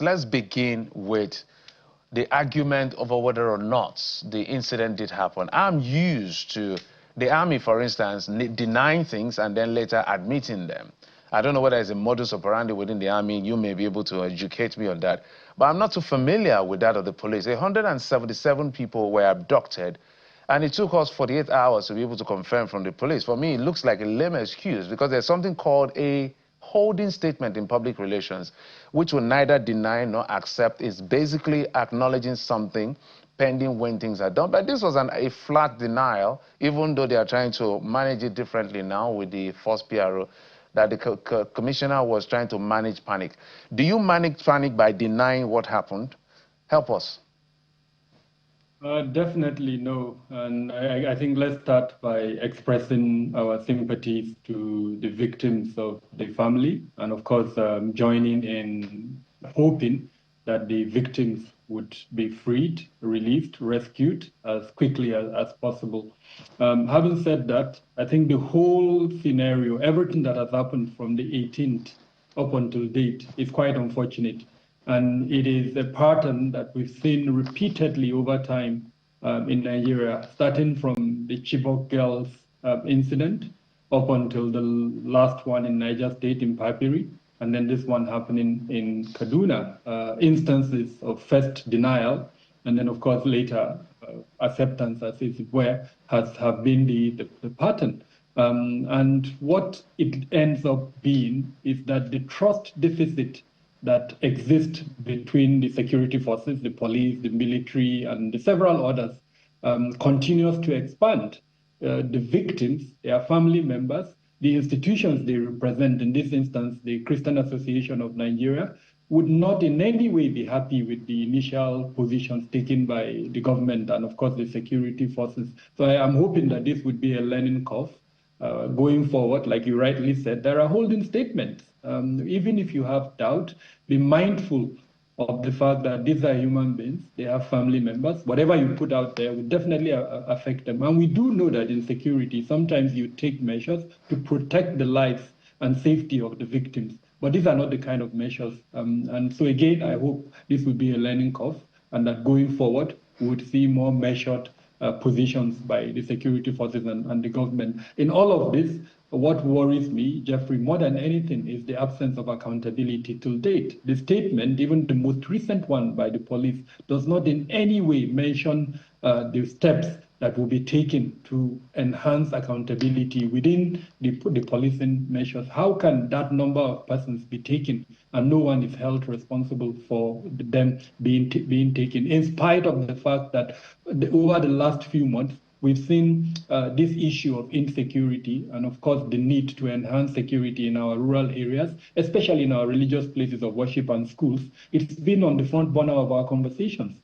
Let's begin with the argument over whether or not the incident did happen. I'm used to the army, for instance, denying things and then later admitting them. I don't know whether it's a modus operandi within the army. You may be able to educate me on that. But I'm not too familiar with that of the police. 177 people were abducted, and it took us 48 hours to be able to confirm from the police. For me, it looks like a lame excuse because there's something called a holding statement in public relations, which will neither deny nor accept. Is basically acknowledging something pending when things are done. But this was a flat denial, even though they are trying to manage it differently now with the first PRO, that the commissioner was trying to manage panic. Do you manage panic by denying what happened? Help us. Definitely no. And I think let's start by expressing our sympathies to the victims of the family, and of course joining in hoping that the victims would be freed, released, rescued as quickly as possible. Having said that, I think the whole scenario, everything that has happened from the 18th up until date is quite unfortunate. And it is a pattern that we've seen repeatedly over time in Nigeria, starting from the Chibok girls incident up until the last one in Niger State in Papiri, and then this one happening in Kaduna. Instances of first denial, and then of course later acceptance, as it were, have been the pattern. And what it ends up being is that the trust deficit that exist between the security forces, the police, the military, and the several others continues to expand. The victims, their family members, the institutions they represent, in this instance, the Christian Association of Nigeria, would not in any way be happy with the initial positions taken by the government and, of course, the security forces. So I am hoping that this would be a learning curve. Going forward, like you rightly said, there are holding statements. Even if you have doubt, be mindful of the fact that these are human beings, they have family members. Whatever you put out there will definitely affect them. And we do know that in security, sometimes you take measures to protect the lives and safety of the victims. But these are not the kind of measures. And so again, I hope this will be a learning curve, and that going forward, we would see more measured positions by the security forces and the government. In all of this, what worries me, Jeffrey, more than anything, is the absence of accountability till date. The statement, even the most recent one by the police, does not in any way mention the steps that will be taken to enhance accountability within the policing measures. How can that number of persons be taken and no one is held responsible for them being taken, in spite of the fact that over the last few months, we've seen this issue of insecurity and, of course, the need to enhance security in our rural areas, especially in our religious places of worship and schools. It's been on the front burner of our conversations.